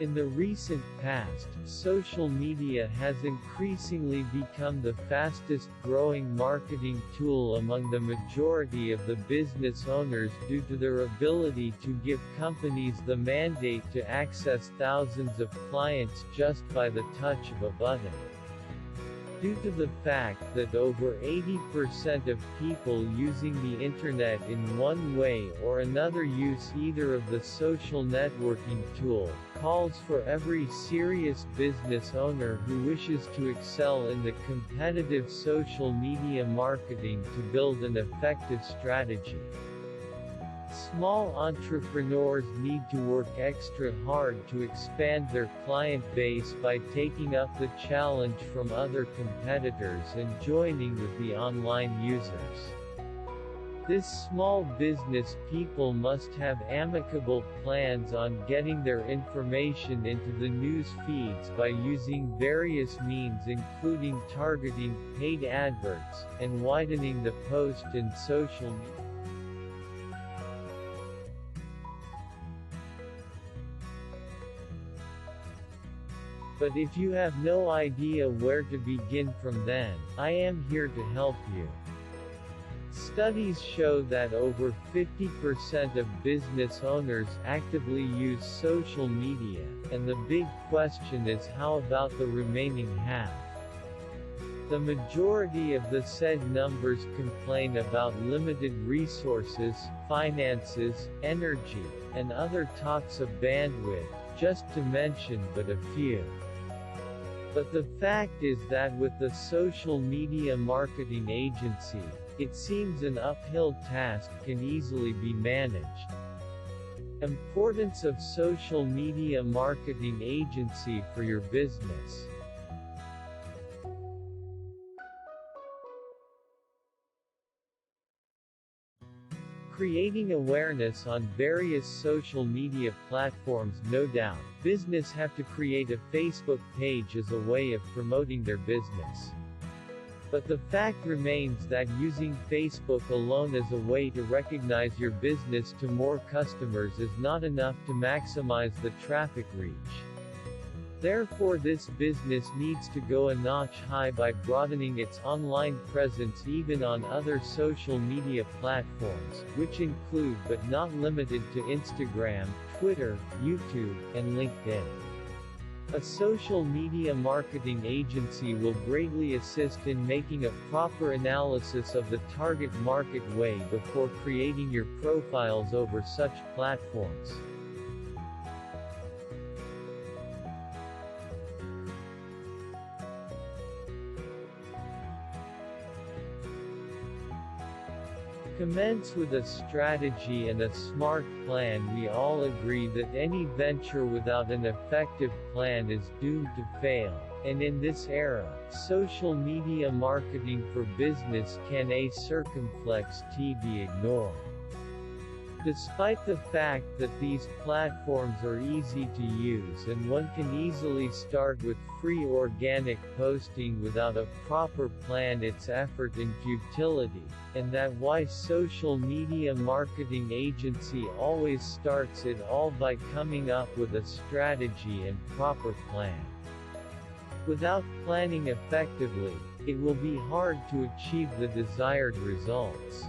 In the recent past, social media has increasingly become the fastest-growing marketing tool among the majority of the business owners due to their ability to give companies the mandate to access thousands of clients just by the touch of a button. Due to the fact that over 80% of people using the internet in one way or another use either of the social networking tool, calls for every serious business owner who wishes to excel in the competitive social media marketing to build an effective strategy. Small entrepreneurs need to work extra hard to expand their client base by taking up the challenge from other competitors and joining with the online users. This small business people must have amicable plans on getting their information into the news feeds by using various means including targeting, paid adverts, and widening the post in social media. But if you have no idea where to begin from, then I am here to help you. Studies show that over 50% of business owners actively use social media, and the big question is how about the remaining half? The majority of the said numbers complain about limited resources, finances, energy, and other talks of bandwidth, just to mention but a few. But the fact is that with the social media marketing agency, it seems an uphill task can easily be managed. Importance of social media marketing agency for your business. Creating awareness on various social media platforms. No doubt, business have to create a Facebook page as a way of promoting their business. But the fact remains that using Facebook alone as a way to recognize your business to more customers is not enough to maximize the traffic reach. Therefore, this business needs to go a notch high by broadening its online presence even on other social media platforms, which include but not limited to Instagram, Twitter, YouTube, and LinkedIn. A social media marketing agency will greatly assist in making a proper analysis of the target market way before creating your profiles over such platforms. Commence with a strategy and a smart plan. We all agree that any venture without an effective plan is doomed to fail, and in this era, social media marketing for business can a circumflex be ignored. Despite the fact that these platforms are easy to use and one can easily start with free organic posting without a proper plan, its effort in futility, and that why social media marketing agency always starts it all by coming up with a strategy and proper plan. Without planning effectively, it will be hard to achieve the desired results.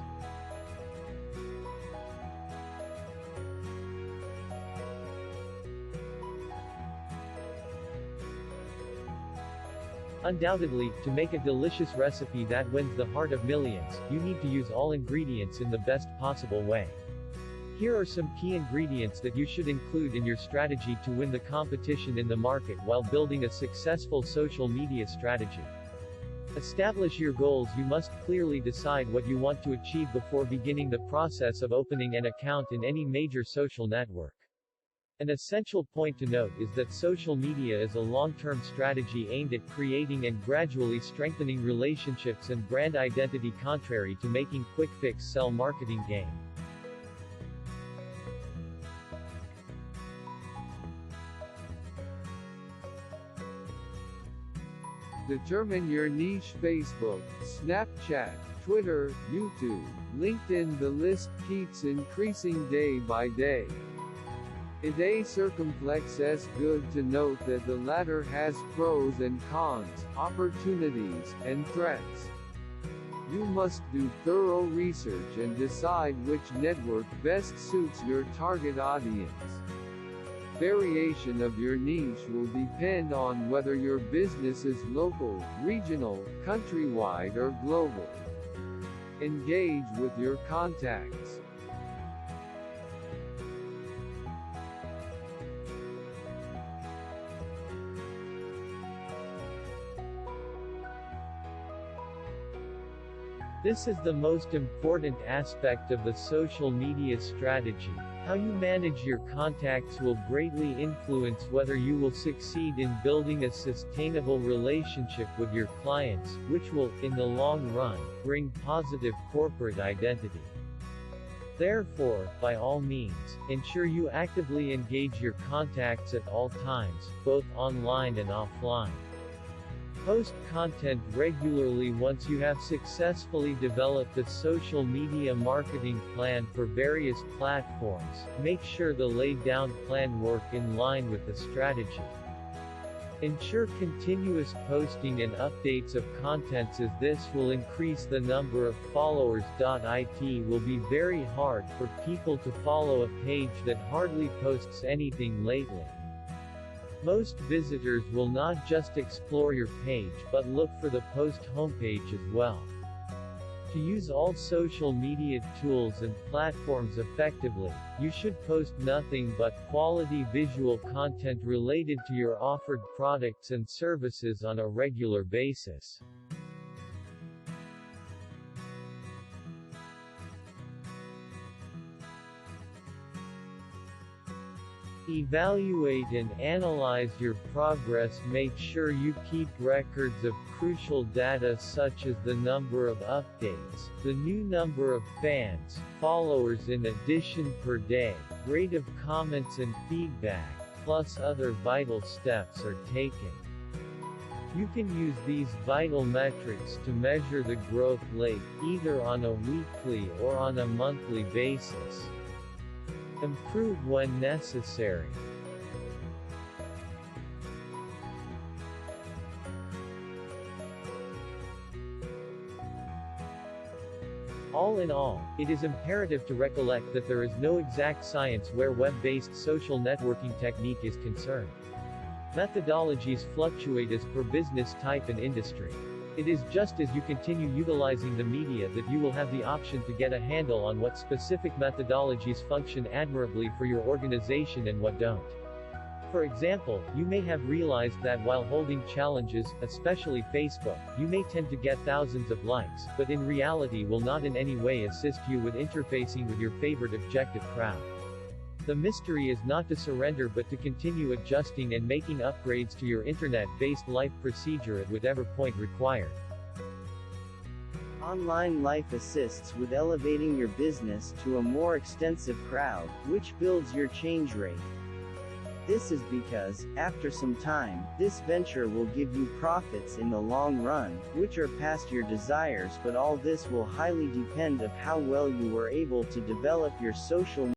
Undoubtedly, to make a delicious recipe that wins the heart of millions, you need to use all ingredients in the best possible way. Here are some key ingredients that you should include in your strategy to win the competition in the market while building a successful social media strategy. Establish your goals. You must clearly decide what you want to achieve before beginning the process of opening an account in any major social network. An essential point to note is that social media is a long-term strategy aimed at creating and gradually strengthening relationships and brand identity, contrary to making quick-fix sell marketing game. Determine your niche. Facebook, Snapchat, Twitter, YouTube, LinkedIn. The list keeps increasing day by day. It is circumflex is good to note that the latter has pros and cons, opportunities, and threats. You must do thorough research and decide which network best suits your target audience. Variation of your niche will depend on whether your business is local, regional, countrywide, or global. Engage with your contacts. This is the most important aspect of the social media strategy. How you manage your contacts will greatly influence whether you will succeed in building a sustainable relationship with your clients, which will, in the long run, bring positive corporate identity. Therefore, by all means, ensure you actively engage your contacts at all times, both online and offline. Post content regularly. Once you have successfully developed a social media marketing plan for various platforms, make sure the laid down plan work in line with the strategy. Ensure continuous posting and updates of contents, as this will increase the number of followers. It will be very hard for people to follow a page that hardly posts anything lately. Most visitors will not just explore your page but look for the post homepage as well. To use all social media tools and platforms effectively, you should post nothing but quality visual content related to your offered products and services on a regular basis. Evaluate and analyze your progress. Make sure you keep records of crucial data such as the number of updates, the new number of fans, followers in addition per day, rate of comments and feedback, plus other vital steps are taken. You can use these vital metrics to measure the growth rate, either on a weekly or on a monthly basis. Improve when necessary. All in all, it is imperative to recollect that there is no exact science where web-based social networking technique is concerned. Methodologies fluctuate as per business type and industry. It is just as you continue utilizing the media that you will have the option to get a handle on what specific methodologies function admirably for your organization and what don't. For example, you may have realized that while holding challenges, especially Facebook, you may tend to get thousands of likes, but in reality will not in any way assist you with interfacing with your favorite objective crowd. The mystery is not to surrender but to continue adjusting and making upgrades to your internet-based life procedure at whatever point required. Online life assists with elevating your business to a more extensive crowd, which builds your change rate. This is because, after some time, this venture will give you profits in the long run, which are past your desires, but all this will highly depend on how well you were able to develop your social